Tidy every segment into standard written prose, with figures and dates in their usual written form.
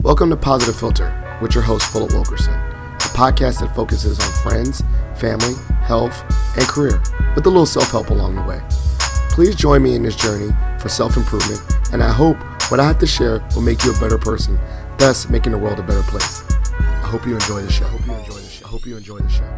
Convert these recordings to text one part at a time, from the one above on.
Welcome to Positive Philter with your host, Philip Wilkerson, a podcast that focuses on friends, family, health, and career, with a little self-help along the way. Please join me in this journey for self-improvement, and I hope what I have to share will make you a better person, thus making the world a better place. I hope you enjoy the show. I hope you enjoy the show.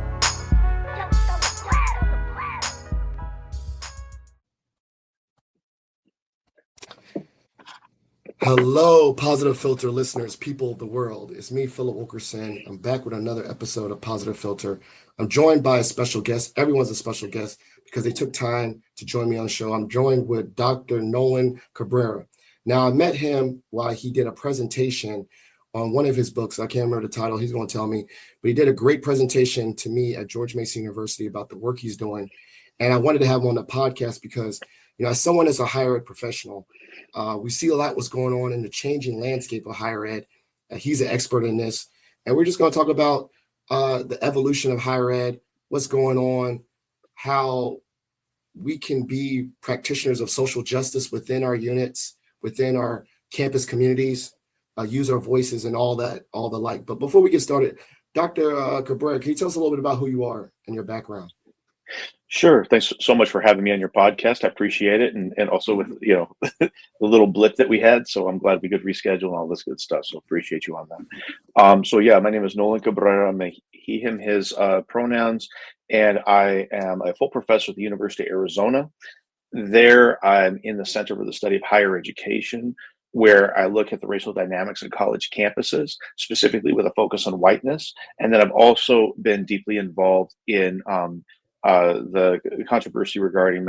Hello, Positive Philter listeners, people of the world. It's me, Philip Wilkerson. I'm back with another episode of Positive Philter. I'm joined by a special guest. Everyone's a special guest because they took time to join me on the show. I'm joined with Dr. Nolan Cabrera. Now, I met him while he did a presentation on one of his books. I can't remember the title. He's going to tell me. But he did a great presentation to me at George Mason University about the work he's doing. And I wanted to have him on the podcast because, as someone that's a higher ed professional, we see a lot what's going on in the changing landscape of higher ed. He's an expert in this. And we're just going to talk about the evolution of higher ed, what's going on, how we can be practitioners of social justice within our units, within our campus communities, use our voices and all the like. But before we get started, Dr. Cabrera, can you tell us a little bit about who you are and your background? Sure. Thanks so much for having me on your podcast. I appreciate it. And also with, the little blip that we had. So I'm glad we could reschedule and all this good stuff. So appreciate you on that. My name is Nolan Cabrera. I'm a he, him, his pronouns. And I am a full professor at the University of Arizona. There, I'm in the Center for the Study of Higher Education, where I look at the racial dynamics of college campuses, specifically with a focus on whiteness. And then I've also been deeply involved in the controversy regarding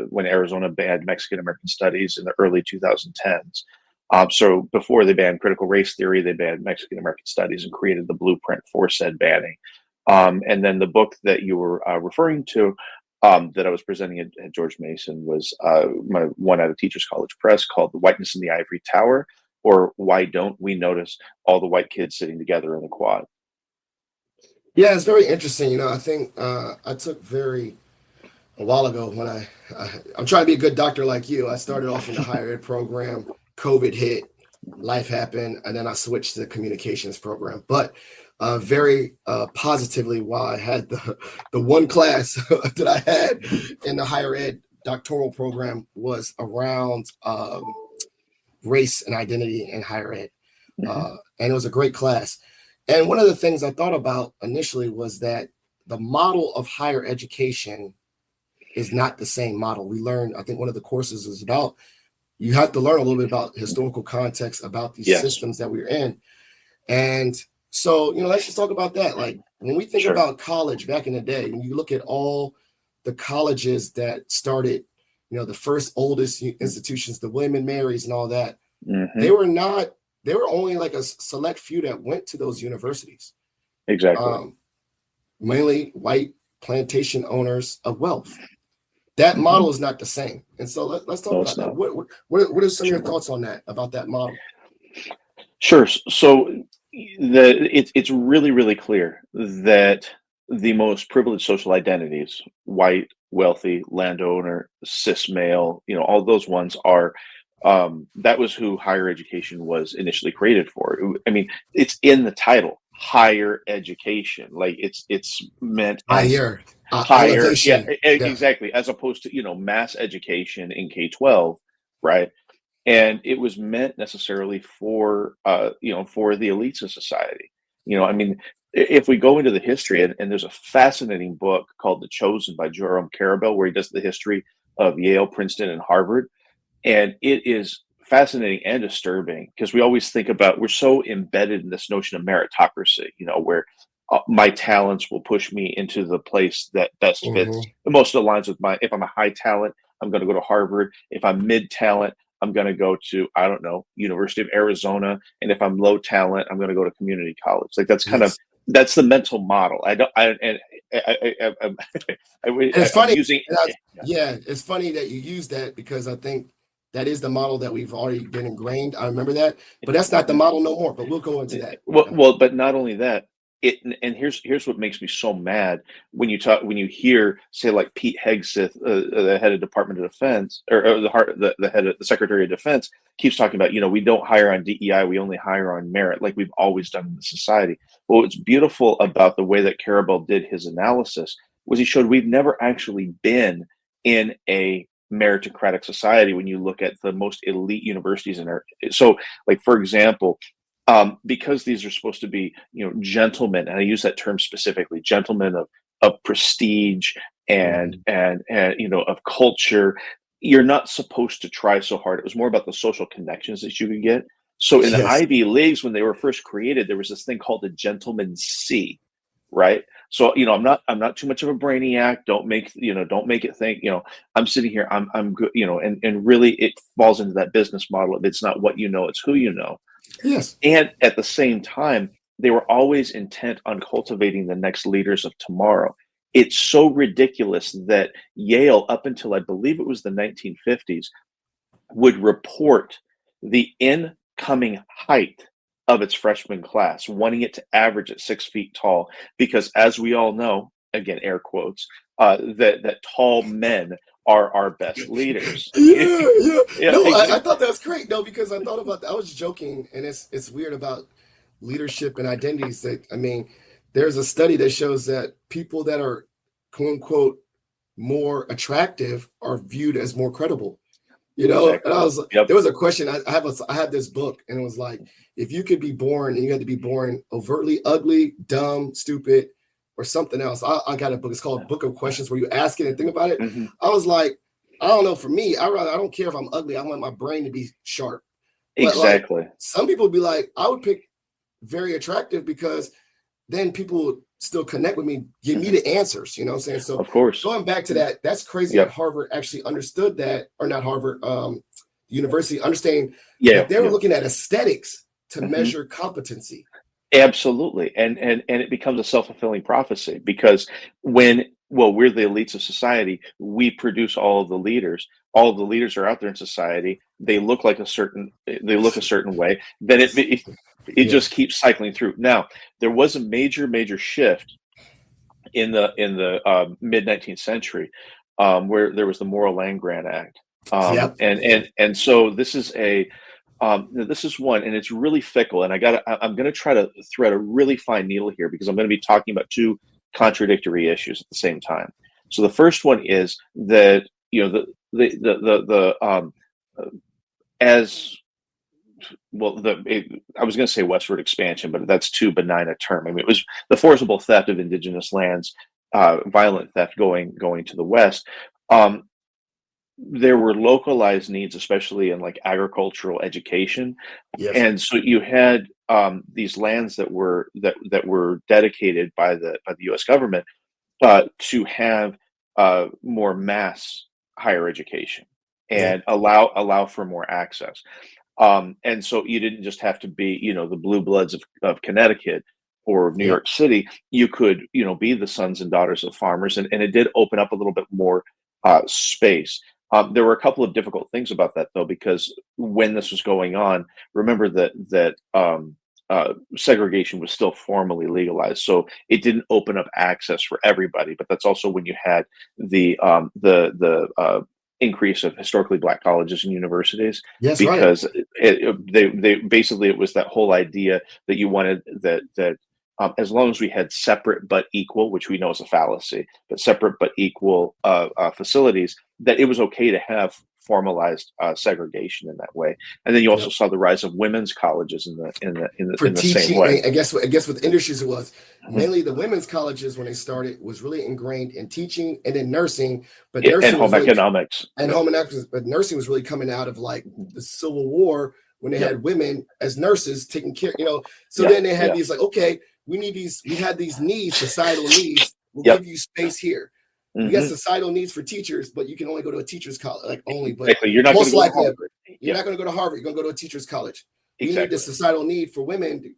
when Arizona banned Mexican American studies in the early 2010s. So before they banned critical race theory, they banned Mexican American studies and created the blueprint for said banning. And then the book that you were referring to that I was presenting at George Mason was my one out of Teachers College Press called The Whiteness in the Ivory Tower, or Why Don't We Notice All the White Kids Sitting Together in the Quad? Yeah, it's very interesting. I think I took a while ago when I'm trying to be a good doctor like you. I started off in the higher ed program, COVID hit, life happened, and then I switched to the communications program. But very positively, while I had the one class that I had in the higher ed doctoral program was around race and identity in higher ed. And it was a great class. And one of the things I thought about initially was that the model of higher education is not the same model. We learned, I think one of the courses is about, you have to learn a little bit about historical context about these systems that we're in. And so, let's just talk about that. Like when we think about college back in the day, when you look at all the colleges that started, the first oldest institutions, the William and Mary's and all that, they were only like a select few that went to those universities. Exactly. Mainly white plantation owners of wealth. That model is not the same. And so let's talk about that. What are some of your thoughts on that, about that model? Sure. So it's really, really clear that the most privileged social identities, white, wealthy, landowner, cis male, all those ones are that was who higher education was initially created for. I mean, it's in the title, higher education. Like it's meant higher. Yeah, exactly. As opposed to, mass education in K-12, right? And it was meant necessarily for, for the elites of society. I mean, if we go into the history, and there's a fascinating book called The Chosen by Jerome Carabel, where he does the history of Yale, Princeton, and Harvard. And it is fascinating and disturbing because we always think about, we're so embedded in this notion of meritocracy, where my talents will push me into the place that best fits. The most aligns with if I'm a high talent, I'm going to go to Harvard. If I'm mid talent, I'm going to go to, I don't know, University of Arizona. And if I'm low talent, I'm going to go to community college. Like that's kind of, that's the mental model. It's funny. It's funny that you use that because I think that is the model that we've already been ingrained. I remember that, but that's not the model no more. But we'll go into that. Well, but not only that, and here's what makes me so mad when you hear, say, like Pete Hegseth, the head of Department of Defense, or the head of the Secretary of Defense, keeps talking about, we don't hire on DEI, we only hire on merit, like we've always done in the society. Well, what's beautiful about the way that Karabel did his analysis was he showed we've never actually been in a meritocratic society when you look at the most elite universities in our. So, like, for example, because these are supposed to be, gentlemen, and I use that term specifically, gentlemen of prestige and of culture. You're not supposed to try so hard. It was more about the social connections that you could get. So in the Yes. Ivy Leagues, when they were first created, there was this thing called the gentleman's C, right? So I'm not too much of a brainiac. Don't make it think, I'm sitting here, I'm good, and really it falls into that business model of it's not what you know, it's who you know. Yes. And at the same time, they were always intent on cultivating the next leaders of tomorrow. It's so ridiculous that Yale, up until I believe it was the 1950s, would report the incoming height of its freshman class, wanting it to average at 6 feet tall, because as we all know, again, air quotes, that tall men are our best leaders. Yeah, yeah. Yeah, No, I exactly. thought that was great. No, because I thought about that. I was joking, and it's weird about leadership and identities. That I mean, there's a study that shows that people that are quote unquote more attractive are viewed as more credible. And Exactly. I was Yep. there was a question. I had this book, and it was like, if you could be born and you had to be born overtly ugly, dumb, stupid, or something else. I got a book. It's called Book of Questions, where you ask it and think about it. Hmm. I was like, I don't know. For me, I don't care if I'm ugly. I want my brain to be sharp. But like Exactly. some people be like, I would pick very attractive because then people still connect with me, give me Hmm. the answers. You know what I'm saying? So Of course. going back to that, that's crazy that Yep. Harvard actually understood that, or not Harvard, university understanding Yeah. that they were Yeah. looking at aesthetics to Hmm. measure competency. Absolutely. And it becomes a self-fulfilling prophecy, because we're the elites of society, we produce all of the leaders. All of the leaders are out there in society. They look a certain way. Then it Yeah. just keeps cycling through. Now, there was a major shift in the mid 19th century, where there was the Moral Land Grant Act. Yep. And so this is one, and it's really fickle. And I'm going to try to thread a really fine needle here, because I'm going to be talking about two contradictory issues at the same time. So the first one is that, as well, I was going to say westward expansion, but that's too benign a term. I mean, it was the forcible theft of indigenous lands, violent theft going to the west. Um, there were localized needs, especially in like agricultural education, Yes. and so you had these lands that were dedicated by the U.S. government to have more mass higher education Yeah. and allow for more access. And so you didn't just have to be, the blue bloods of Connecticut or New Yep. York City. You could, be the sons and daughters of farmers, and it did open up a little bit more space. There were a couple of difficult things about that, though, because when this was going on, remember that segregation was still formally legalized, so it didn't open up access for everybody. But that's also when you had the increase of historically black colleges and universities, Yes. Right. because they basically, it was that whole idea that you wanted that as long as we had separate but equal, which we know is a fallacy, but separate but equal facilities, that it was okay to have formalized segregation in that way. And then you also Yep. saw the rise of women's colleges For in the same teaching, way. and I guess with industries it was Mhm. mainly the women's colleges when they started was really ingrained in teaching and in nursing, but Yeah, and nursing was home really economics. and Yep. home and actors, but nursing was really coming out of like Mhm. the Civil War when they Yep. had women as nurses taking care. So Yeah. then they had Yeah. these like, okay, we had these needs, societal needs. We'll Yep. give you space here. We got Hmm. societal needs for teachers, but you can only go to a teacher's college, like only, but Exactly. You're not going most to go to likely Harvard. you're Yep. not going to go to Harvard. You're going to go to a teacher's college. We need the Exactly. societal need for women.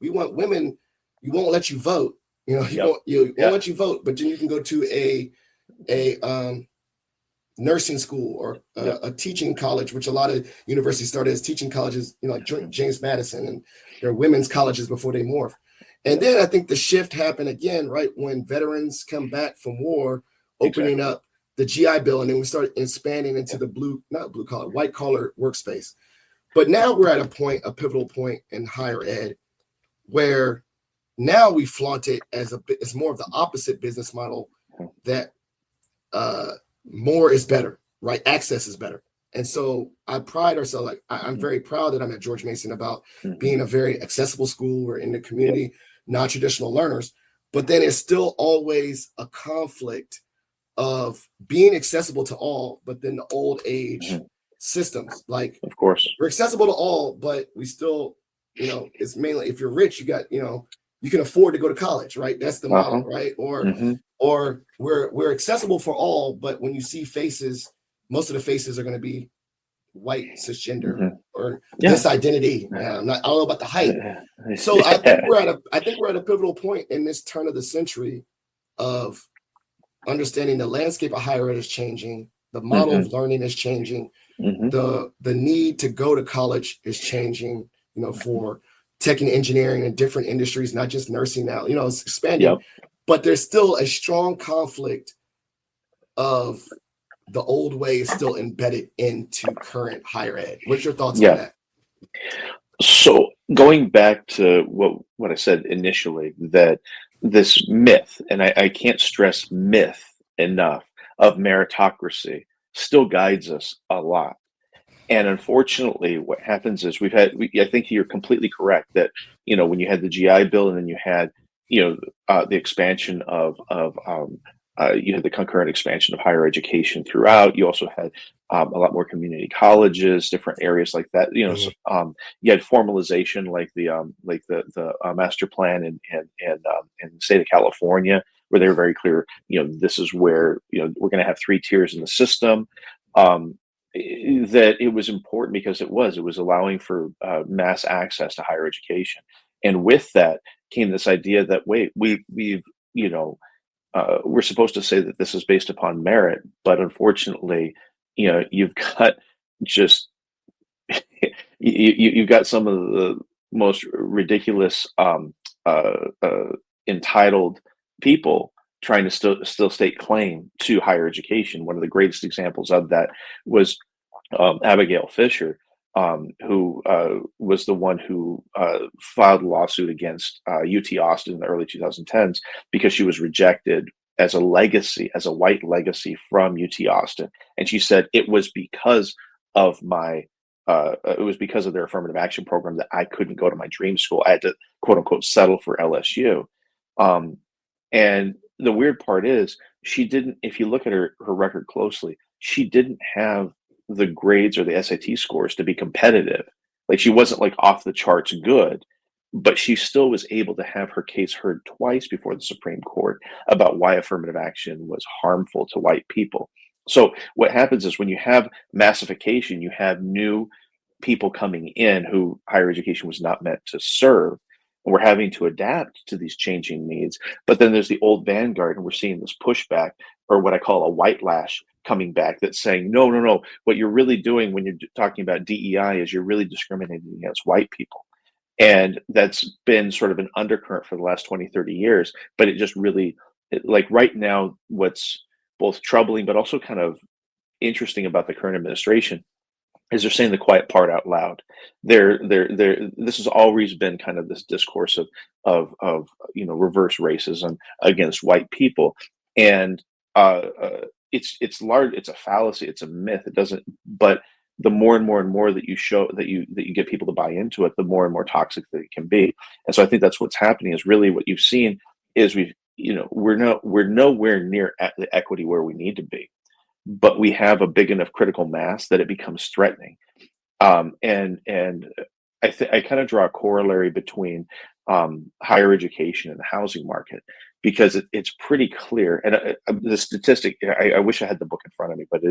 We want women. We won't let you vote. Yep. You won't Yeah. let you vote, but then you can go to a nursing school or Yep. a teaching college, which a lot of universities started as teaching colleges, like James Madison, and they're women's colleges before they morph. And then I think the shift happened again, right, when veterans come back from war, opening Exactly. up the GI Bill, and then we started expanding into the not blue collar, white collar workspace. But now we're at a point, a pivotal point in higher ed, where now we flaunt it as it's more of the opposite business model, that uh, more is better, right? Access is better. And so I pride ourselves, like I'm Mm-hmm. very proud that I'm at George Mason about Mm-hmm. being a very accessible school. We're in the Yep. community, non-traditional learners, but then it's still always a conflict of being accessible to all, but then the old age Mm-hmm. systems. Like Of course. we're accessible to all, but we still, it's mainly if you're rich, you got, you can afford to go to college, right? That's the Uh-huh. model, right? Or Mm-hmm. or we're accessible for all, but when you see faces, most of the faces are going to be white, cisgender, Mm-hmm. or Yeah. this identity. I don't know about the height. So I think we're at a pivotal point in this turn of the century of understanding the landscape of higher ed is changing, the model Mm-hmm. of learning is changing, Mm-hmm. the need to go to college is changing, for tech and engineering and different industries, not just nursing now, it's expanding, Yep. but there's still a strong conflict of the old way is still embedded into current higher ed. What's your thoughts on Yeah. that? So going back to what I said initially, that this myth, and I can't stress myth enough, of meritocracy still guides us a lot. And unfortunately, what happens is I think you're completely correct that, when you had the GI Bill and then you had, the expansion you had the concurrent expansion of higher education throughout. You also had a lot more community colleges, different areas like that. So, Mhm. you had formalization like the master plan in the state of California, where they were very clear. This is where we're going to have three tiers in the system. Um, that it was important because it was allowing for mass access to higher education, and with that came this idea that wait, we've you know we're supposed to say that this is based upon merit, but unfortunately, you've got just you've got some of the most ridiculous entitled people trying to still stake claim to higher education. One of the greatest examples of that was Abigail Fisher, who was the one who filed a lawsuit against UT Austin in the early 2010s because she was rejected as a legacy, as a white legacy from UT Austin. And she said it was because of it was because of their affirmative action program that I couldn't go to my dream school. I had to quote unquote settle for LSU. Um, and the weird part is she didn't, if you look at her record closely, she didn't have the grades or the SAT scores to be competitive. Like she wasn't like off the charts good, but she still was able to have her case heard twice before the Supreme Court about why affirmative action was harmful to white people. So what happens is when you have massification, you have new people coming in who higher education was not meant to serve. And we're having to adapt to these changing needs. But then there's the old vanguard, and we're seeing this pushback, or what I call a white lash, coming back that's saying, no, no, no. What you're really doing when you're talking about DEI is you're really discriminating against white people. And that's been sort of an undercurrent for the last 20, 30 years. But it just really, like right now, what's both troubling but also kind of interesting about the current administration is they're saying the quiet part out loud. This has always been kind of this discourse of reverse racism against white people, and it's large. It's a fallacy. It's a myth. It doesn't. But the more and more and more that you show that you get people to buy into it, the more and more toxic that it can be. And so I think that's what's happening. Is really what you've seen is we're nowhere near at the equity where we need to be, but we have a big enough critical mass that it becomes threatening. And I kind of draw a corollary between higher education and the housing market because it's pretty clear. And the statistic, I wish I had the book in front of me, but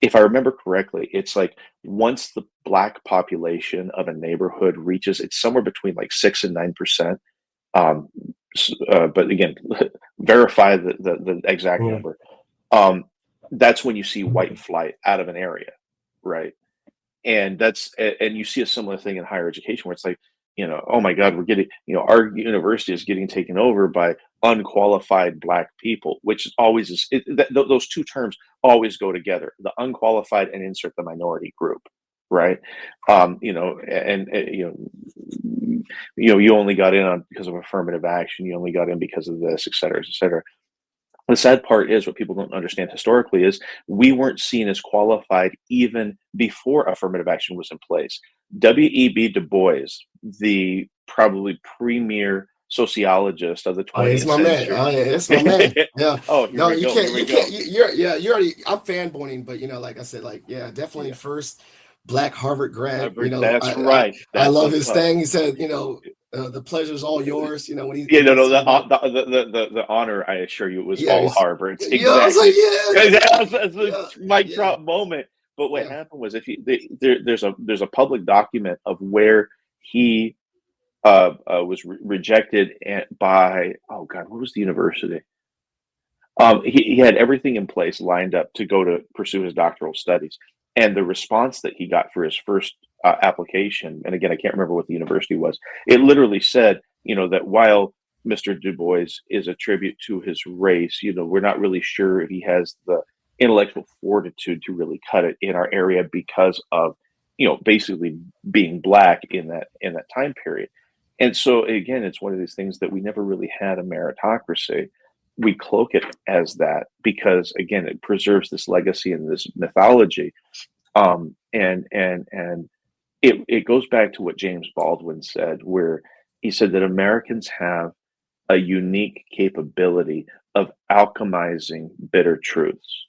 if I remember correctly, it's like once the black population of a neighborhood reaches, it's somewhere between like 6 and 9%. Um, but again, verify the exact Mhm. number. um, that's when you see white flight out of an area, right? And you see a similar thing in higher education where it's like oh my God, we're getting, our university is getting taken over by unqualified Black people, which is always those two terms always go together: the unqualified and insert the minority group, right? You only got in on because of affirmative action. You only got in because of this, et cetera, et cetera. The sad part is what people don't understand historically is we weren't seen as qualified even before affirmative action was in place. W.E.B. Du Bois, the probably premier sociologist of the Oh, it's 20th my man. century. Oh, yeah, it's my man. Yeah. Oh, here No, we go. Here we you go. can't, you're already, I'm fanboying, but like I said, like, yeah, definitely Yeah, first Black Harvard grad, that's I, right. I That's love what. his thing. He said, the pleasure's all yours, when Yeah, no, he no. said that. The honor, I assure you, it was Yeah. all Harvard's. Yeah. I was like, Exactly. That's a yeah, mic yeah, drop moment. But what yeah. happened was, if you there's a public document of where he was rejected by, oh God, what was the university? He had everything in place lined up to go to pursue his doctoral studies, and the response that he got for his first application, and again, I can't remember what the university was. It literally said, that while Mr. Du Bois is a tribute to his race, we're not really sure if he has the intellectual fortitude to really cut it in our area because of, basically being Black in that time period. And so again, it's one of these things that we never really had a meritocracy. We cloak it as that because again, it preserves this legacy and this mythology. And it goes back to what James Baldwin said, where he said that Americans have a unique capability of alchemizing bitter truths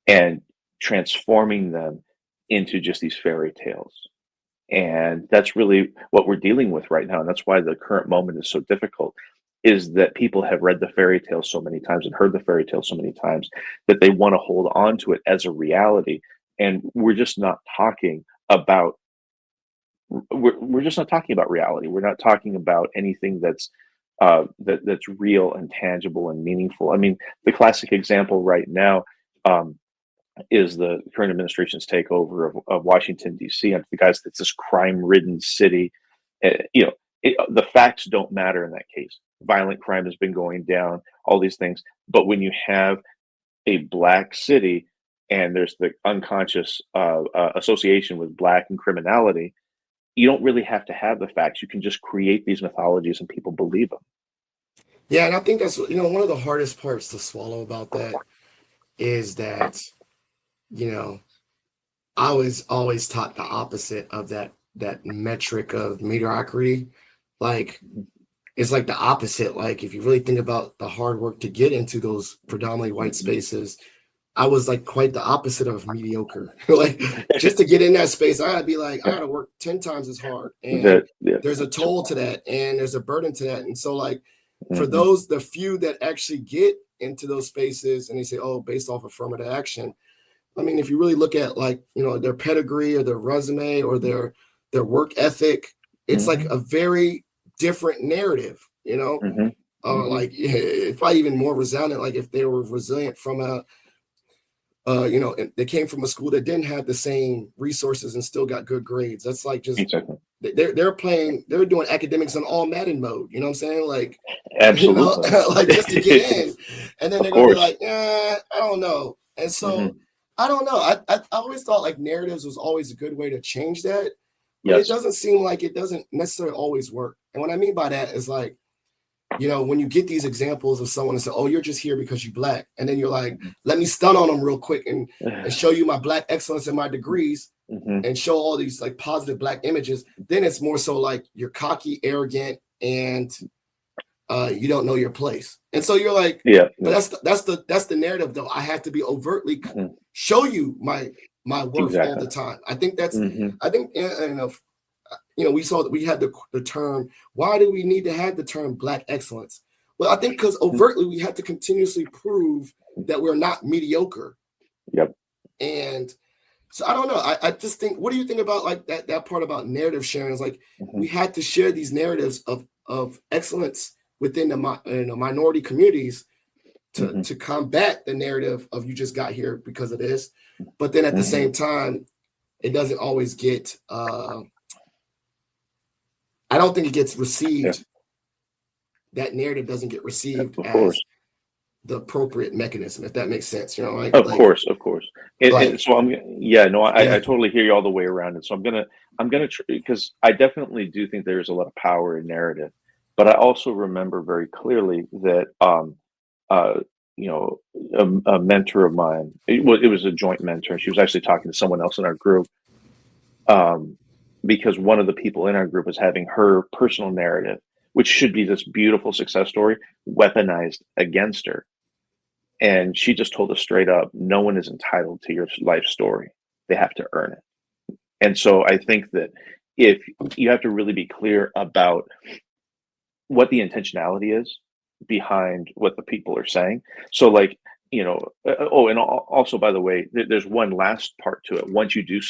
and transforming them into just these fairy tales. And that's really what we're dealing with right now. And that's why the current moment is so difficult, is that people have read the fairy tale so many times and heard the fairy tale so many times that they want to hold on to it as a reality. And we're just not talking about we're just not talking about reality. We're not talking about anything that's real and tangible and meaningful. I mean, the classic example right now, is the current administration's takeover of Washington D.C. and the guys that's this crime-ridden city. The facts don't matter in that case. Violent crime has been going down, all these things. But when you have a Black city and there's the unconscious association with Black and criminality, you don't really have to have the facts. You can just create these mythologies and people believe them. Yeah. And I think that's, one of the hardest parts to swallow about that is that, you know, I was always taught the opposite of that metric of mediocrity. Like, it's like the opposite. Like, if you really think about the hard work to get into those predominantly white Mm-hmm. spaces, I was like quite the opposite of mediocre. Like, just to get in that space, I gotta be like, I gotta work 10 times as hard. And that yeah. there's a toll to that, and there's a burden to that. And so, like, for Mm-hmm. those, the few that actually get into those spaces and they say, oh, based off affirmative action, I mean, if you really look at, like, their pedigree or their resume or their work ethic, it's like Mm-hmm. a very different narrative, Mm-hmm. Mm-hmm. like, it's probably even more resounding, like if they were resilient from they came from a school that didn't have the same resources and still got good grades. That's like just Exactly. they're doing academics on all Madden mode. You know what I'm saying? Like, Absolutely. like just to get in, and then Of they're gonna be course. like, I don't know. And so Mm-hmm. I don't know. I always thought like narratives was always a good way to change that, but it Yes. doesn't seem like it doesn't necessarily always work. And what I mean by that is like, when you get these examples of someone and say, oh, you're just here because you're Black. And then you're like, let me stun on them real quick and show you my Black excellence and my degrees Mm-hmm. and show all these like positive Black images. Then it's more so like you're cocky, arrogant, and you don't know your place. And so you're like, Yeah. but Yeah. that's the narrative though. I have to be overtly Mm-hmm. show you my worth all Exactly. the time. Mm-hmm. I think, we had the term, why do we need to have the term Black excellence? Well, I think because overtly we have to continuously prove that we're not mediocre. Yep. And so I don't know. I just think, what do you think about like that part about narrative sharing? Is like Mm-hmm. we had to share these narratives of excellence within the minority communities to Mm-hmm. to combat the narrative of you just got here because of this. But then at the Mm-hmm. same time, it doesn't always get I don't think it gets Yeah, received. That narrative doesn't get received of course. as the appropriate mechanism, if that makes sense. You know, Of course, of course. And like so yeah, no, I yeah. totally hear you all the way around. And so I'm gonna because I definitely do think there's a lot of power in narrative, but I also remember very clearly that, uh, you know, a mentor of mine, it was a joint mentor. She was actually talking to someone else in our group, um, because one of the people in our group was having her personal narrative, which should be this beautiful success story, weaponized against her. And she just told us straight up, no one is entitled to your life story. They have to earn it. And so I think that if you have to really be clear about what the intentionality is behind what the people are saying. So, like, oh, and also, by the way, there's one last part to it. Once you do,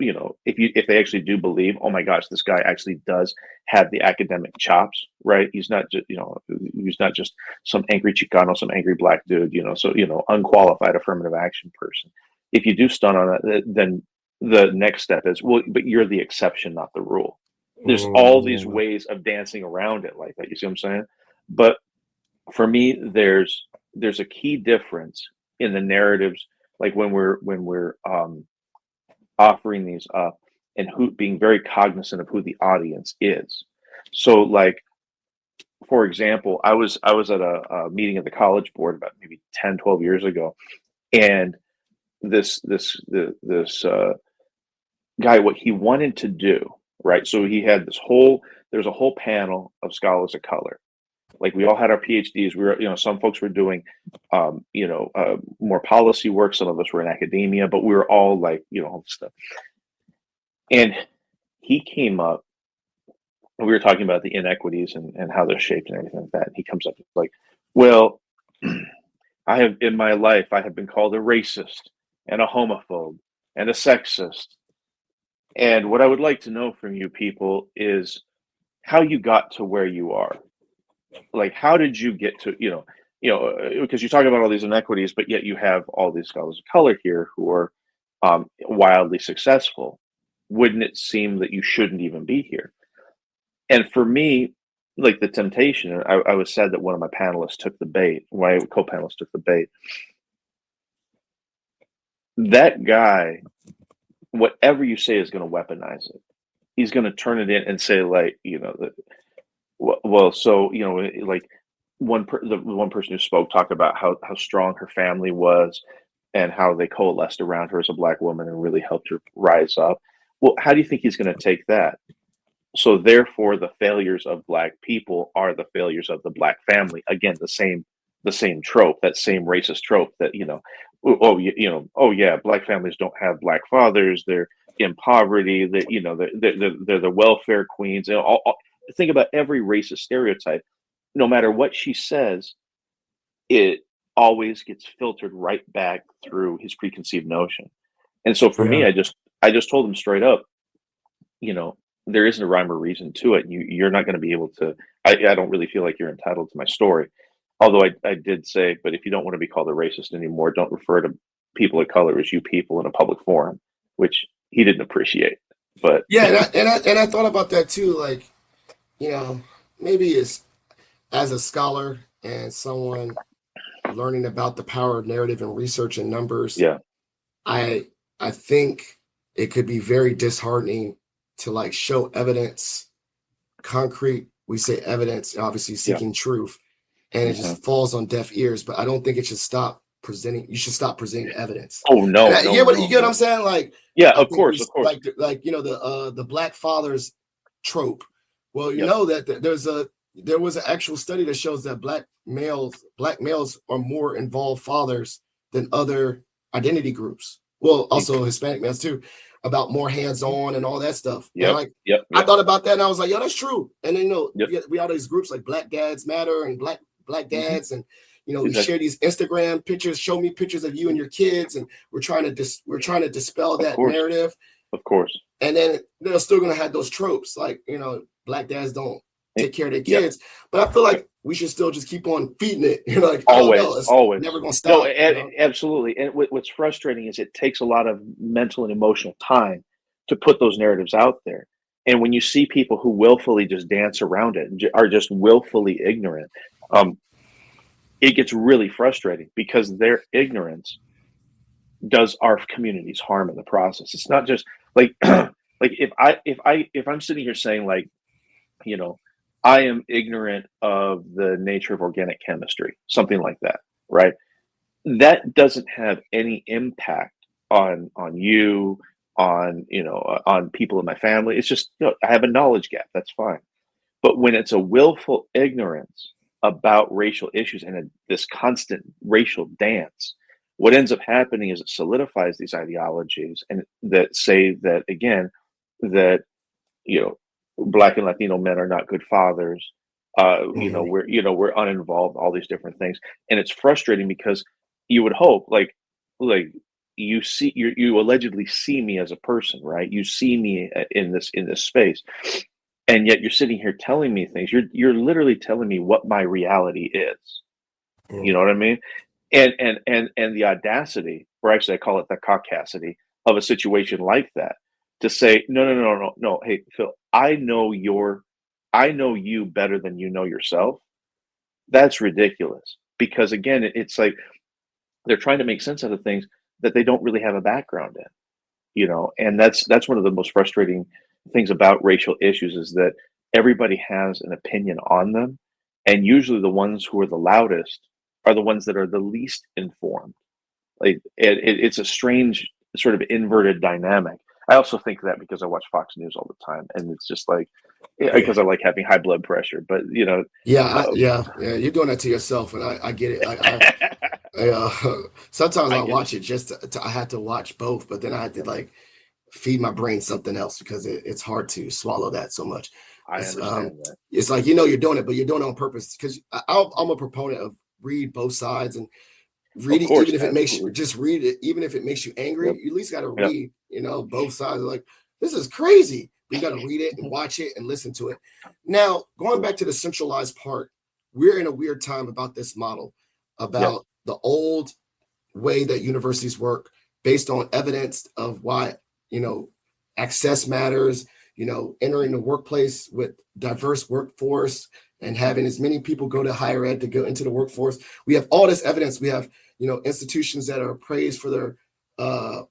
if they actually do believe, oh my gosh, this guy actually does have the academic chops, right? He's not just some angry Chicano, some angry black dude, so, unqualified affirmative action person. If you do stun on that, then the next step is, well, but you're the exception, not the rule. There's all these Mm, ways of dancing around it like that. You see what I'm saying? But for me, there's a key difference in the narratives, like when we're offering these up, and who being very cognizant of who the audience is. So, like, for example, I was at a meeting of the college board about maybe 10, 12 years ago, and this guy, what he wanted to do, right? So he had there's a whole panel of scholars of color. Like, we all had our PhDs. We were, some folks were doing, more policy work. Some of us were in academia, but we were all like, all this stuff. And he came up, and we were talking about the inequities and how they're shaped and everything like that. And he comes up like, well, I have in my life, I have been called a racist and a homophobe and a sexist. And what I would like to know from you people is how you got to where you are. Like, how did you get to, because you talk about all these inequities, but yet you have all these scholars of color here who are, wildly successful. Wouldn't it seem that you shouldn't even be here? And for me, like, the temptation, I was sad that one of my panelists took the bait, my co-panelists took the bait. That guy, whatever you say, is going to weaponize it. He's going to turn it in and say, like, well, so, like, the one person who spoke talked about how strong her family was, and how they coalesced around her as a black woman and really helped her rise up. Well, how do you think he's going to take that? So therefore, the failures of black people are the failures of the black family. Again, the same trope, that same racist trope that, oh yeah, black families don't have black fathers. They're in poverty. That, they're the welfare queens. Think about every racist stereotype. No matter what she says, it always gets filtered right back through his preconceived notion. And so for me, yeah. I just told him straight up, you know, there isn't a rhyme or reason to it. You're not going to be able to. I don't really feel like you're entitled to my story. Although I did say, but if you don't want to be called a racist anymore, don't refer to people of color as you people in a public forum, which he didn't appreciate. But Yeah, and I thought about that too. Like, you know, maybe it's as a scholar and someone learning about the power of narrative and research and numbers, yeah, I I think it could be very disheartening to like show evidence, concrete, we say evidence, obviously yeah, seeking truth, and it hmm just falls on deaf ears. But I don't think it should stop presenting. You should stop presenting evidence. oh And no, you no, get what you no, get what I'm no. saying? Like, Yeah, I of think course, of course. like the black fathers trope. Well, you Yep. know that there was an actual study that shows that black males are more involved fathers than other identity groups. Well, also Hispanic males too, about more hands-on and all that stuff. And Yep. like Yep. I Yep. thought about that and I was like, yo, that's true. And then Yep. we all these groups like Black Dads Matter and Black hmm Dads, and we Exactly. share these Instagram pictures, show me pictures of you and your kids, and we're trying to dispel Of that course. narrative. Of course. And then they're still gonna have those tropes, like black dads don't take care of their Yep. kids. But I feel Yep. like we should still just keep on feeding it. You're like, I don't know, Always, it's always. never gonna No, stop. absolutely. And what's frustrating is it takes a lot of mental and emotional time to put those narratives out there. And when you see people who willfully just dance around it and are just willfully ignorant, um, it gets really frustrating because their ignorance does our communities harm in the process. It's not just like like if I'm sitting here saying like, you know, I am ignorant of the nature of organic chemistry, something like that, right? That doesn't have any impact on you, on on people in my family. It's just, I have a knowledge gap. That's fine. But when it's a willful ignorance about racial issues and this constant racial dance, what ends up happening is it solidifies these ideologies and that say that again, that you know, Black and Latino men are not good fathers. Mhm. We're uninvolved, all these different things, and it's frustrating because you would hope, like you allegedly see me as a person, right? You see me in this space, and yet you're sitting here telling me things. You're literally telling me what my reality is. You Mhm. know what I mean? And the audacity, or actually I call it the caucasity of a situation like that, to say, no, no, no, no, no. Hey, Phil, I know you better than you know yourself. That's ridiculous. Because again, it's like they're trying to make sense out of things that they don't really have a background in. And that's one of the most frustrating things about racial issues is that everybody has an opinion on them, and usually the ones who are the loudest are the ones that are the least informed. Like it's a strange sort of inverted dynamic. I also think that because I watch Fox News all the time, and it's just like, yeah, Yeah. because I like having high blood pressure. But Yeah, um, yeah. You're doing that to yourself, and I get it. Like I sometimes I I get it. watch it just I had to watch both, but then I had to like feed my brain something else because it's hard to swallow that so much. I It's understand that. it's like you're doing it, but you're doing it on purpose because I'm a proponent of read both sides and read Of it even course, if it makes absolutely. just read it even if it makes you angry. Yep. You at least got to Yep. read both sides. Like this is crazy, but you got to read it and Mhm. watch it and listen to it. Now Of going back course. to the centralized part, we're in a weird time about this model Yes. about the old way that universities work based on evidence of why you know access matters, entering the workplace with diverse workforce and having as many people go to higher ed to go into the workforce. We have all this evidence. We have institutions that are praised for their uh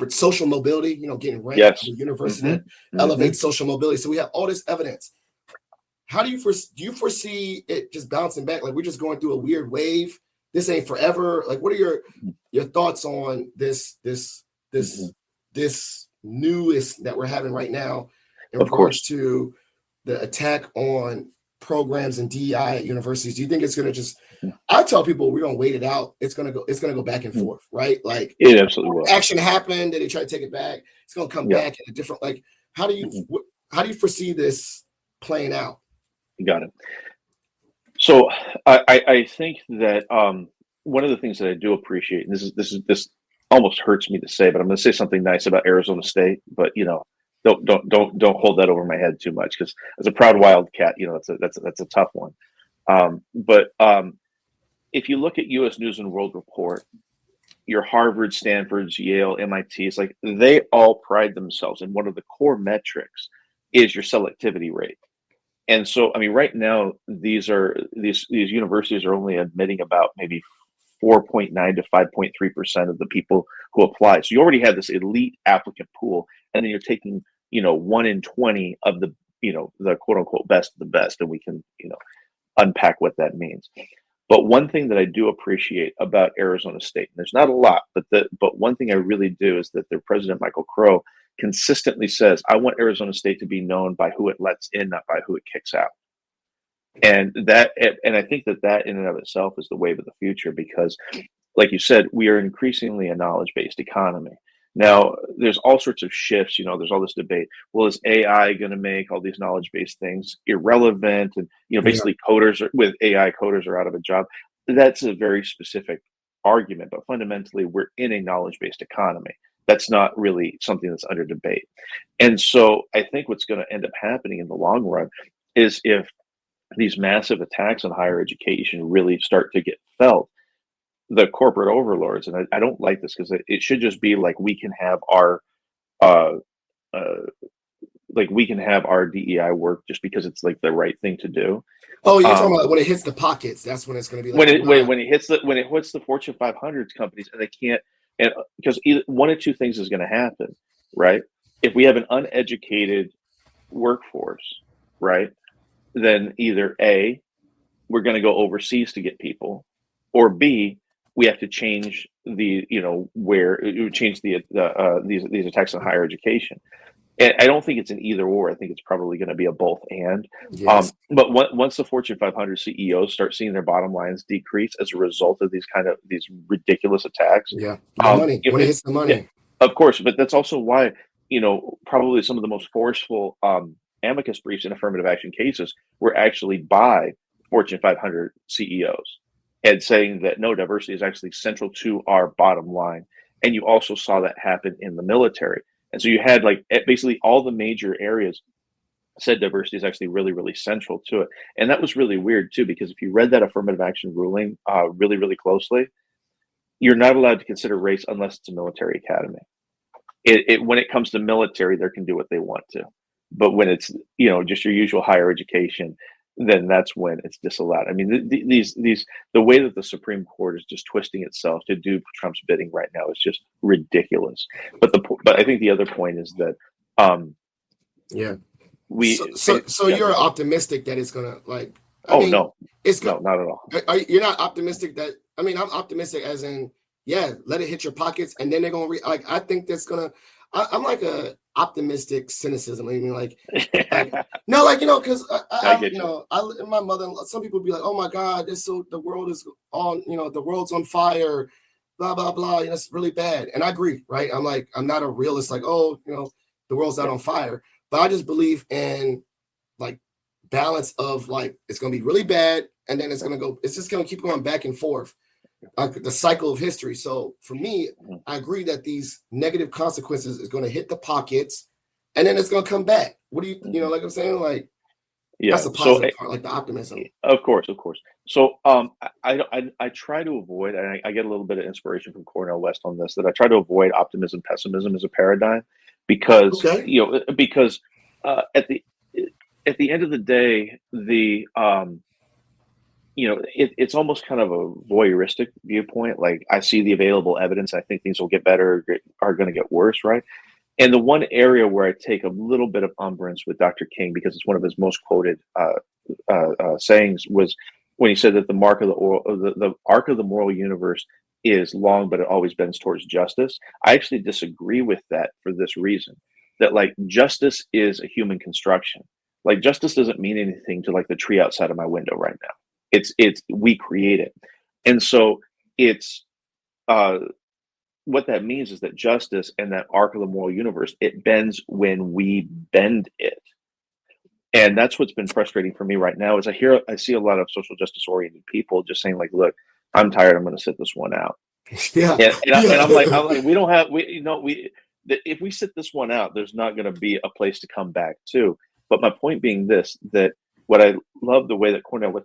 social mobility, getting ranked Yes. the university Hmm. that Hmm. elevates social mobility. So we have all this evidence. How do you foresee it just bouncing back? Like we're just going through a weird wave. This ain't forever. Like, what are your thoughts on Hmm. this this newest that we're having right now in Of regards course. to the attack on programs and DEI at universities? Do you think it's going to just? I tell people we're going to wait it out. It's going to go. It's going to go back and Mhm. forth, right? Like It absolutely will. action happened, then they try to take it back. It's going to come Yeah. back in a different. Like, how do you Hmm. how do you foresee this playing out? You got it. So I think that one of the things that I do appreciate, and this almost hurts me to say, but I'm going to say something nice about Arizona State. But don't hold that over my head too much because as a proud Wildcat, that's a tough one. But if you look at U.S. News and World Report, your Harvard, Stanford's, Yale, MIT's, like they all pride themselves, and one of the core metrics is your selectivity rate. And so, I mean, right now, these universities are only admitting about maybe 4.9 to 5.3% of the people who apply. So you already have this elite applicant pool, and then you're taking, 1 in 20 of the quote unquote best of the best, and we can, unpack what that means. But one thing that I do appreciate about Arizona State, and there's not a lot, but one thing I really do is that their president Michael Crow consistently says, "I want Arizona State to be known by who it lets in, not by who it kicks out." And I think that in and of itself is the wave of the future because, like you said, we are increasingly a knowledge-based economy. Now, there's all sorts of shifts. There's all this debate. Well, is AI going to make all these knowledge-based things irrelevant? And Yeah, basically, with AI coders are out of a job. That's a very specific argument, but fundamentally, we're in a knowledge-based economy. That's not really something that's under debate. And so, I think what's going to end up happening in the long run is if these massive attacks on higher education really start to get felt, the corporate overlords, and I don't like this because it should just be like we can have our uh, uh, like we can have our DEI work just because it's like the right thing to do. Oh, you're talking Um, about when it hits the pockets. That's when it's going to be like, when oh it when, God. when it hits the Fortune 500 companies, and they can't, and because either one of two things is going to happen, right? If we have an uneducated workforce, right, then either A, we're going to go overseas to get people, or B, we have to change the, where it would change these attacks on higher education. And I don't think it's an either or. I think it's probably going to be a both and. Yes. But once the Fortune 500 CEOs start seeing their bottom lines decrease as a result of these ridiculous attacks, Yeah. The money. When it hits the yeah, money. of course. But that's also why probably some of the most forceful amicus briefs in affirmative action cases were actually by Fortune 500 CEOs, and saying that no, diversity is actually central to our bottom line. And you also saw that happen in the military. And so you had like basically all the major areas said diversity is actually really, really central to it. And that was really weird too, because if you read that affirmative action ruling really, really closely, you're not allowed to consider race unless it's a military academy. When it comes to military, they can do what they want to. But when it's, just your usual higher education, then that's when it's disallowed. I mean, the way that the Supreme Court is just twisting itself to do Trump's bidding right now is just ridiculous. But I think the other point is that Yeah. So, we so, so yeah, you're go ahead. optimistic that it's gonna like. I Oh mean, no, it's good. no, not at all. You're not optimistic that. I mean, I'm optimistic as in, yeah, let it hit your pockets, and then they're gonna like. I think that's gonna. I'm like a optimistic cynicism. I mean, like no, like because I I'm get you. my mother. Some people be like, oh my God, the world is on. The world's on fire. Blah blah blah. It's really bad, and I agree. Right? I'm like, I'm not a realist. Like, oh, the world's not Yeah. on fire, but I just believe in like balance of like it's gonna be really bad and then it's gonna go. It's just gonna keep going back and forth, like the cycle of history. So for me, Mhm. I agree that these negative consequences is gonna hit the pockets, and then it's gonna come back. What do Mhm. like I'm saying? Like that's Yeah. the So positive part, like the optimism. of course, of course. So I try to avoid, and I get a little bit of inspiration from Cornell West on this, that I try to avoid optimism, pessimism as a paradigm, because Okay. uh, at the at the end of the day, it's almost kind of a voyeuristic viewpoint. Like I see the available evidence, I think things will get better, are going to get worse, right? And the one area where I take a little bit of umbrance with Dr. King, because it's one of his most quoted sayings, was when he said that the arc of the moral universe is long, but it always bends towards justice. I actually disagree with that for this reason: that like justice is a human construction. Like justice doesn't mean anything to like the tree outside of my window right now. It's we create it, and so it's uh what that means is that justice and that arc of the moral universe, it bends when we bend it. And that's what's been frustrating for me right now is I see a lot of social justice oriented people just saying like, look, I'm tired, I'm going to sit this one out. Yeah. And Yeah. I'm like we don't have if we sit this one out, there's not going to be a place to come back to. But my point being this, that what I love the way that Cornell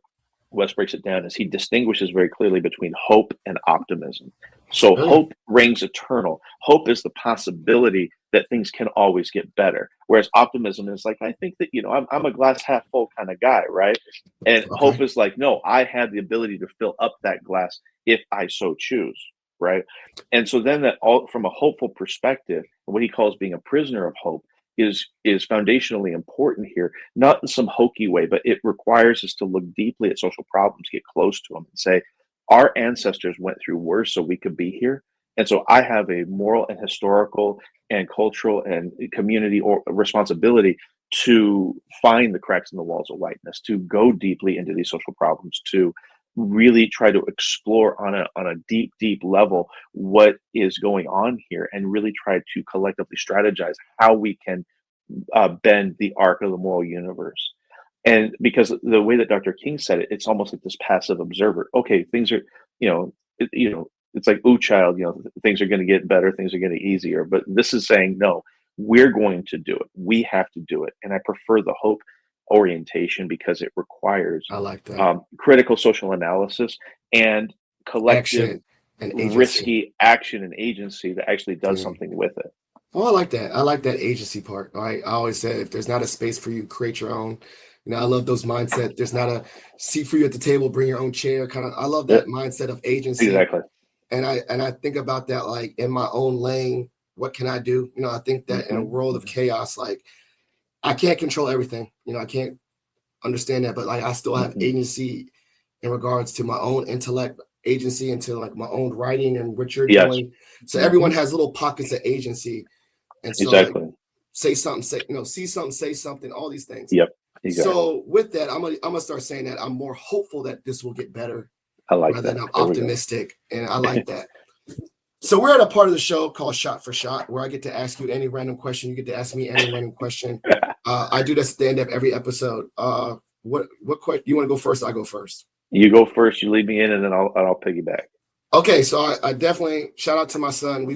West breaks it down is he distinguishes very clearly between hope and optimism. So Sure. hope reigns eternal. Hope is the possibility that things can always get better. Whereas optimism is like, I think that, I'm a glass half full kind of guy, right? And hope Okay. is like, no, I have the ability to fill up that glass if I so choose, right? And so then that all from a hopeful perspective, what he calls being a prisoner of hope is foundationally important here, not in some hokey way, but it requires us to look deeply at social problems, get close to them, and say, our ancestors went through worse so we could be here. And so I have a moral and historical and cultural and community or responsibility to find the cracks in the walls of whiteness, to go deeply into these social problems, to really try to explore on a deep, deep level what is going on here, and really try to collectively strategize how we can bend the arc of the moral universe. And because the way that Dr. King said it, it's almost like this passive observer. Okay, things are, it's like, ooh, child, things are going to get better, things are getting easier. But this is saying, no, we're going to do it. We have to do it. And I prefer the hope orientation because it requires I like that. critical social analysis and collective Action and agency. risky action and agency that actually does Yeah. something with it. Oh, I like that. I like that agency part. Right? I always said if there's not a space for you, create your own. I love those mindset. There's not a seat for you at the table, bring your own chair. Kind of, I love Yeah, that mindset of agency. exactly. And I think about that like in my own lane. What can I do? I think that in a world of Hmm. chaos, like I can't control everything. I can't understand that, but like I still have Hmm. agency in regards to my own intellect, agency into like my own writing and what you're Yes. doing. So everyone Hmm. has little pockets of agency. And so like Exactly. say something, see something, say something, all these things. Yep. Exactly. So with that, I'm gonna start saying that I'm more hopeful that this will get better I like rather that. than I'm There we go. optimistic. And I like that. So we're at a part of the show called Shot for Shot, where I get to ask you any random question. You get to ask me any random question. I do this stand up every episode. What question? You want to go first? I go first. You go first. You lead me in, and then I'll piggyback. Okay, so I definitely shout out to my son. We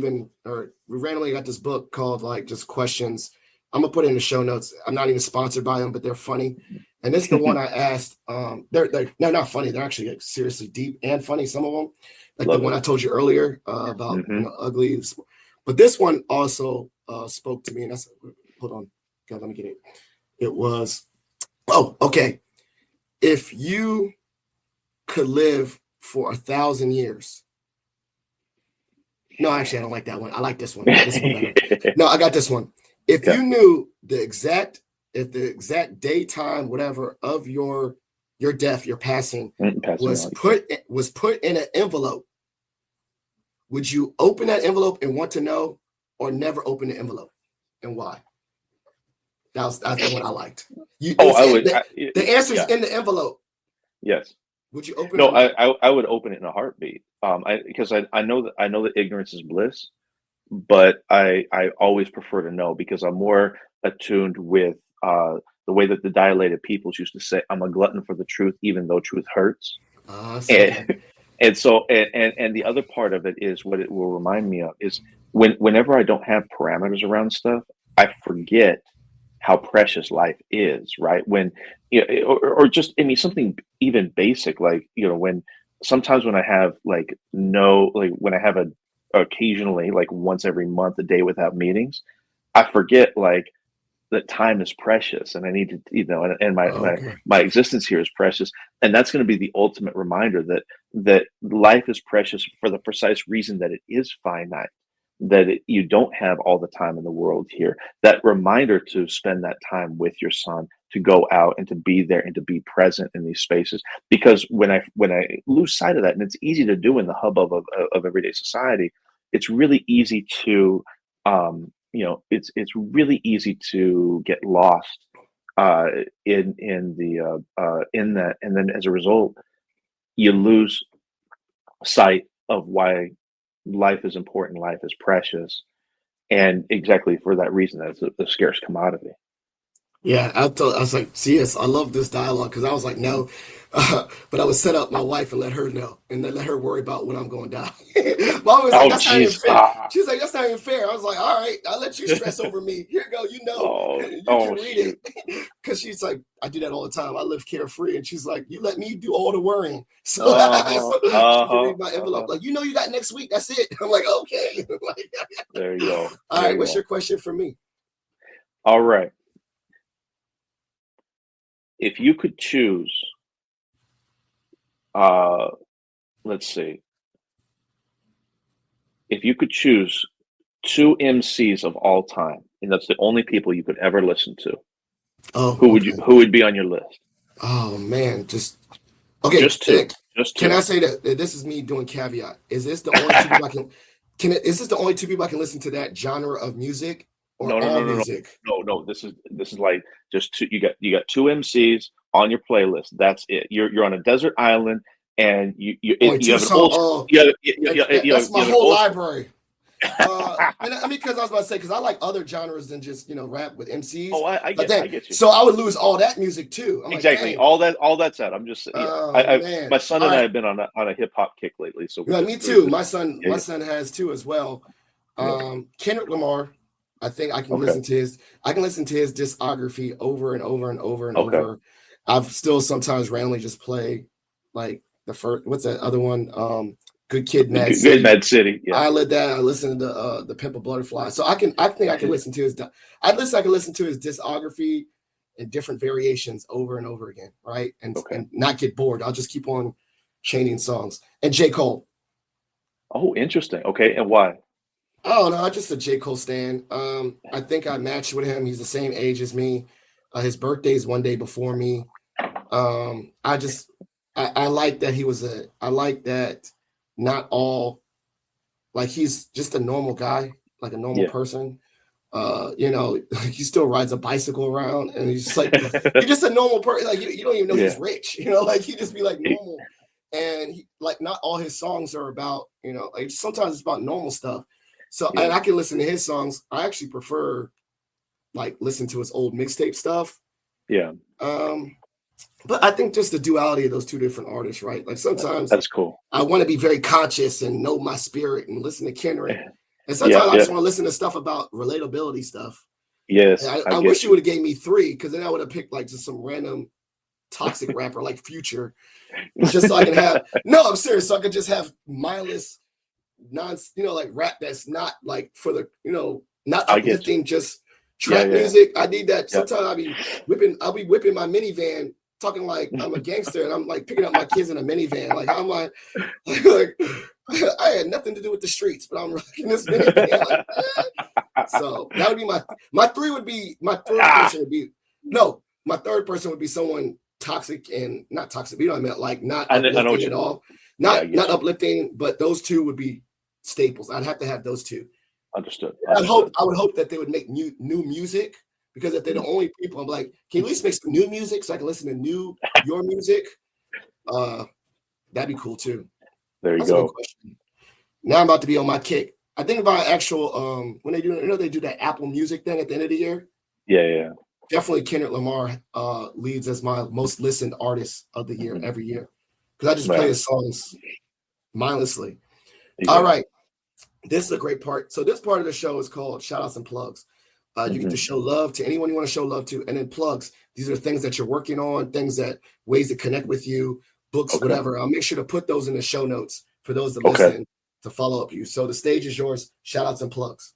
randomly got this book called like just questions. I'm gonna put it in the show notes. I'm not even sponsored by them, but they're funny. And this is the one I asked. They're not funny. They're actually like seriously deep and funny. Some of them, like the Love one it. I told you earlier about Hmm. ugly. But this one also spoke to me. And that's hold on, God, let me get it. It was okay. If you could live for 1,000 years. No, actually, I don't like that one. I like this one. This one better. No, I got this one. If Okay. you knew if the exact day, time, whatever of your death, your passing Passing was on. Yep. put in an envelope, would you open that envelope and want to know, or never open the envelope, and why? That's the one I liked. Oh, I would. The answer's Yeah. in the envelope. Yes. Would you open it No, or not? I would open it in a heartbeat. Because I know that ignorance is bliss, but I always prefer to know because I'm more attuned with the way that the dilated peoples used to say, "I'm a glutton for the truth, even though truth hurts." Okay. And and the other part of it is what it will remind me of is whenever I don't have parameters around stuff, I forget how precious life is, right? When or just I mean something even basic like when sometimes when I have like no like when I have a occasionally like once every month a day without meetings, I forget like that time is precious and I need to and Okay. my existence here is precious, and that's going to be the ultimate reminder that life is precious for the precise reason that it is finite, you don't have all the time in the world here. That reminder to spend that time with your son, to go out and to be there and to be present in these spaces, because when I lose sight of that, and it's easy to do in the hubbub of everyday society, it's really easy to it's really easy to get lost uh, in that, and then as a result, you lose sight of why life is important, life is precious, and exactly for that reason, that's a scarce commodity. Yeah, I was like, yes, I love this dialogue because I was like, no, but I would set up my wife and let her know, and then let her worry about when I'm going to die. Mom was like, Oh, that's not even jeez. fair. She's like, that's not even fair. I was like, all right, I'll let you stress over me. Here you go, Oh, you can oh, read shoot. it. Because she's like, I do that all the time. I live carefree, and she's like, you let me do all the worrying, so, Uh-huh, so she can uh-huh, read my uh-huh. envelope. Like, you got next week. That's it. I'm like, okay. Like, There you go. all There right, you what's go. your question for me? All right. If you could choose, uh, let's see, if you could choose two MCs of all time, and that's the only people you could ever listen to, Oh, okay. who would be on your list? Oh man, just okay. Just two. Just Can two. I say that this is me doing caveat? Is this the only two people I can? Is this the only two people I can listen to that genre of music or No, no, all no, no, no, music? no, no. This is like just two. You got two MCs on your playlist. That's it. You're on a desert island, and Only you two have an song. old you have That's my you have an whole old. library. And I mean, because I was about to say, because I like other genres than just rap with MCs. Oh, But I then, get you. so I would lose all that music too. I'm like, Exactly. dang. All that said, I'm just Oh my man. son All and I right. have been on a hip hop kick lately, so Yeah, me we're too. just My yeah, son has too as well. yeah. Kendrick Lamar, I think Okay. I can listen to his discography over and over and over and Okay. over. I've still sometimes randomly just play like the first what's that other one? Good Kid, Mad Good City. Mad City. Yeah. I let that. I listened to the Pimp a Butterfly. So I think I can listen to his. I can listen to his discography in different variations over and over again, right? Okay. And not get bored. I'll just keep on chaining songs. And J Cole. Oh, interesting. Okay, and why? I don't know. I'm just a J Cole stan. I think I matched with him. He's the same age as me. His birthday's one day before me. I just I like that he was a. I like that not all like he's just a normal guy, like a normal Yeah. person. You know, he still rides a bicycle around, and he's just like he's just a normal person. Like you don't even know he's Yeah. rich. You know, like he just be like He- normal, and like not all his songs are about like sometimes it's about normal stuff. So and yeah. I can listen to his songs. I actually prefer like listen to his old mixtape stuff. Yeah. Um, but I think just the duality of those two different artists, right? Like sometimes That's cool. I want to be very conscious and know my spirit and listen to Kendrick. And Yeah. sometimes I Yeah. just want to listen to stuff about relatability stuff. And Yes, I I wish get you you. would have gave me three, because then I would have picked like just some random toxic rapper like Future, just so I can have. No, I'm serious. So I could just have mindless, like rap that's not like for the, not I get you. uplifting, just Yeah. trap Yeah. music. I need that. Yeah. Sometimes I'll be whipping my minivan, talking like I'm a gangster, and I'm like picking up my kids in a minivan. Like I'm like, like I had nothing to do with the streets, but I'm rocking this minivan. Like, so that would be my three would be my third Ah, person would be no, my third person would be someone toxic and not toxic. You know what I mean? Like not I know uplifting what you at mean. all. Yeah, I Not get you. uplifting, but those two would be staples. I'd have to have those two. Understood. I Understood. would hope that they would make new music, because if they're the Mhm. only people, I'm like, can you at least make some new music so I can listen to your music? Uh, that'd be cool too. There you That's a good go. question. Now I'm about to be on my kick. I think about actual when they do, they do that Apple Music thing at the end of the year. Yeah, yeah. Definitely Kendrick Lamar leads as my most listened artist of the year Mhm. every year, because I just play Yeah, his songs mindlessly. you All got it. right, this is a great part. So this part of the show is called shout outs and plugs. You get to Mhm. show love to anyone you want to show love to, and then plugs. These are things that you're working on, ways to connect with you, books, Okay. whatever. I'll make sure to put those in the show notes for those that Okay. listen to follow up you. So the stage is yours. Shout outs and plugs.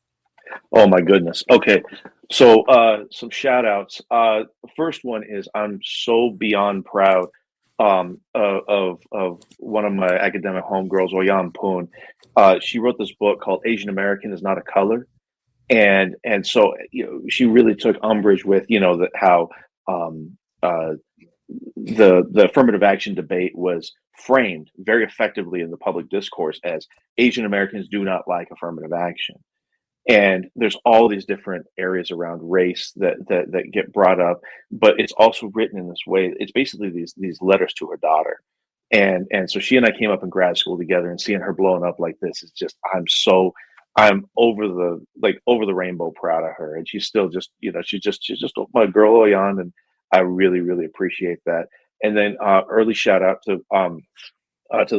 Oh my goodness. Okay. So some shout outs. The first one is I'm so beyond proud of one of my academic homegirls, Oyan Poon. She wrote this book called Asian American is Not a Color. And so she really took umbrage with that how um, uh, the affirmative action debate was framed very effectively in the public discourse as Asian Americans do not like affirmative action. And there's all these different areas around race that get brought up, but it's also written in this way. It's basically these letters to her daughter, and so she and I came up in grad school together, and seeing her blowing up like this is just I'm over the rainbow proud of her, and she's still just she's just my girl Oyan, and I really really appreciate that. And then early shout out to the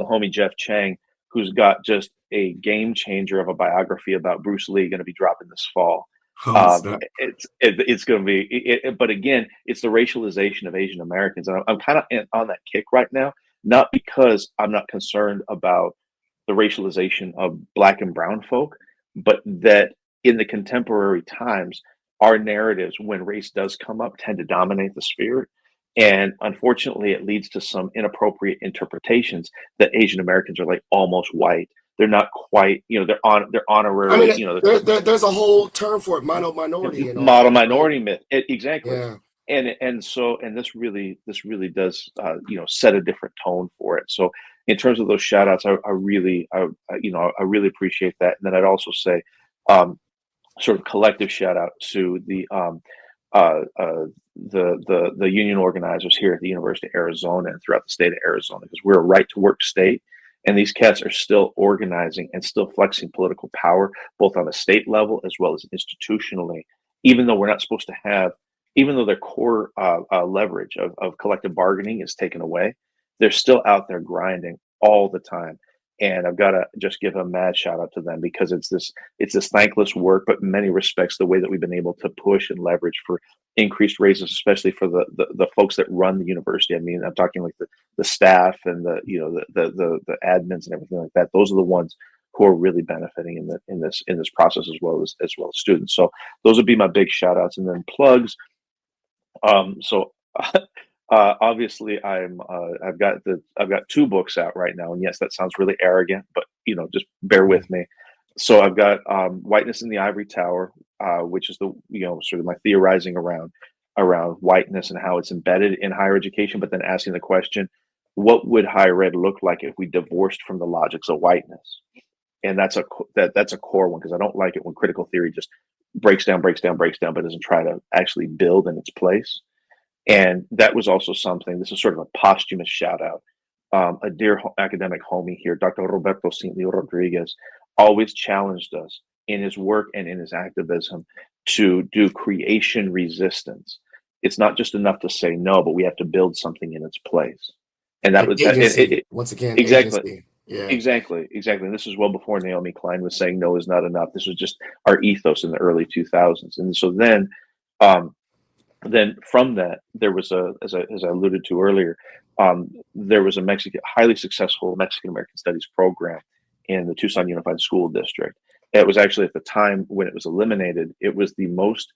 homie Jeff Chang, who's got just a game changer of a biography about Bruce Lee going to be dropping this fall. Oh, snap. It's going to be, but again, it's the racialization of Asian Americans, and I'm kind of on that kick right now, not because I'm not concerned about the racialization of Black and Brown folk, but that in the contemporary times, our narratives, when race does come up, tend to dominate the sphere. And unfortunately, it leads to some inappropriate interpretations that Asian Americans are like almost white. They're not quite, they're I honorarily, mean, there's a whole term for it, minority and all model that, right? minority myth. Exactly. Yeah. And this really does set a different tone for it. So in terms of those shout outs, I really appreciate that. And then I'd also say sort of collective shout out to uh, uh, the union organizers here at the University of Arizona and throughout the state of Arizona, because we're a right to work state, and these cats are still organizing and still flexing political power both on a state level as well as institutionally. Even though we're not supposed to have, even though their core leverage of collective bargaining is taken away, they're still out there grinding all the time. And I've got to just give a mad shout out to them, because it's this thankless work, but in many respects, the way that we've been able to push and leverage for increased raises, especially for the folks that run the university. I mean, I'm talking like the staff and the admins and everything like that. Those are the ones who are really benefiting in this process, as well as students. So those would be my big shout outs. And then plugs. So obviously I've got two books out right now, and yes, that sounds really arrogant, but just bear with me. So I've got Whiteness in the Ivory Tower, which is the sort of my theorizing around whiteness and how it's embedded in higher education, but then asking the question, what would higher ed look like if we divorced from the logics of whiteness? And that's a core one, because I don't like it when critical theory just breaks down, but doesn't try to actually build in its place. And that was also something. This is sort of a posthumous shout out. A dear academic homie here, Dr. Roberto Cintlio Rodriguez, always challenged us in his work and in his activism to do creation resistance. It's not just enough to say no, but we have to build something in its place. And that Like was agency. Once again, exactly. agency. Yeah. Exactly. And this is well before Naomi Klein was saying no is not enough. This was just our ethos in the early 2000s. And so then from that, there was as I alluded to earlier, there was a highly successful Mexican American Studies program in the Tucson Unified School District. It was actually, at the time when it was eliminated, it was the most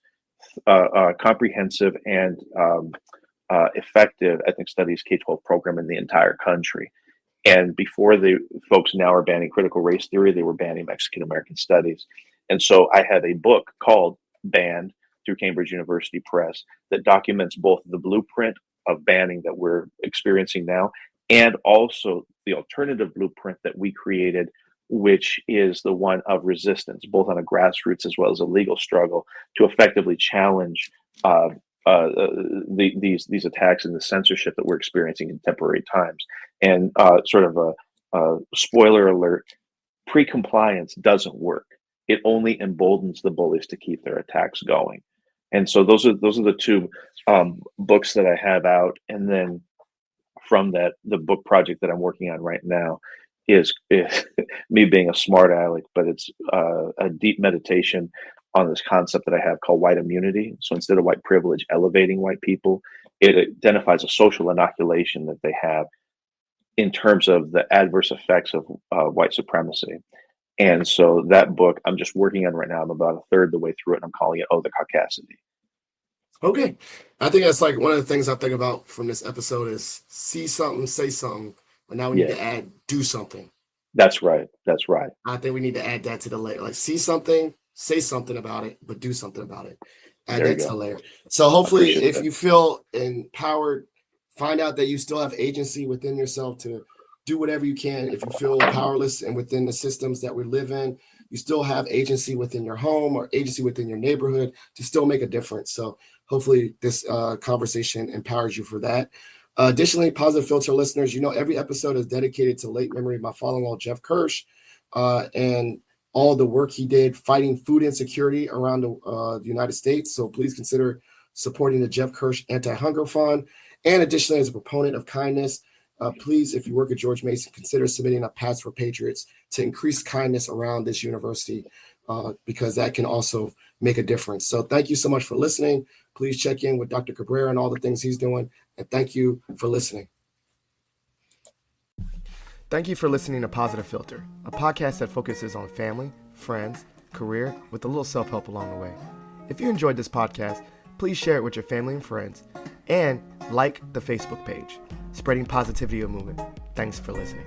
comprehensive and effective ethnic studies K-12 program in the entire country. And before the folks now are banning critical race theory, they were banning Mexican American Studies. And so I had a book called Banned, through Cambridge University Press, that documents both the blueprint of banning that we're experiencing now, and also the alternative blueprint that we created, which is the one of resistance, both on a grassroots as well as a legal struggle, to effectively challenge these attacks and the censorship that we're experiencing in contemporary times. And sort of a spoiler alert: pre-compliance doesn't work. It only emboldens the bullies to keep their attacks going. And so those are the two books that I have out. And then from that, the book project that I'm working on right now is me being a smart aleck, but it's a deep meditation on this concept that I have called white immunity. So instead of white privilege elevating white people, it identifies a social inoculation that they have in terms of the adverse effects of white supremacy. And so that book I'm just working on right now. I'm about a third the way through it, and I'm calling it "Oh, the Caucasity." Okay. I think that's like one of the things I think about from this episode is see something, say something, but now we need Yeah, to add do something. that's right. That's right. I think we need to add that to the layer. Like see something, say something about it, but do something about it. Add There you that to the go. layer. So I hopefully appreciate if that. you feel empowered, find out that you still have agency within yourself to do whatever you can. If you feel powerless and within the systems that we live in, you still have agency within your home or agency within your neighborhood to still make a difference. So hopefully this conversation empowers you for that. Additionally, Positive Filter listeners, every episode is dedicated to late memory of my father-in-law, Jeff Kirsch, and all the work he did fighting food insecurity around the United States. So please consider supporting the Jeff Kirsch Anti-Hunger Fund. And additionally, as a proponent of kindness, please, if you work at George Mason, consider submitting a Paths for Patriots to increase kindness around this university, because that can also make a difference. So thank you so much for listening. Please check in with Dr. Cabrera and all the things he's doing. And thank you for listening. Thank you for listening to Positive Filter, a podcast that focuses on family, friends, career, with a little self-help along the way. If you enjoyed this podcast, please share it with your family and friends, and like the Facebook page, Spreading Positivity of Movement. Thanks for listening.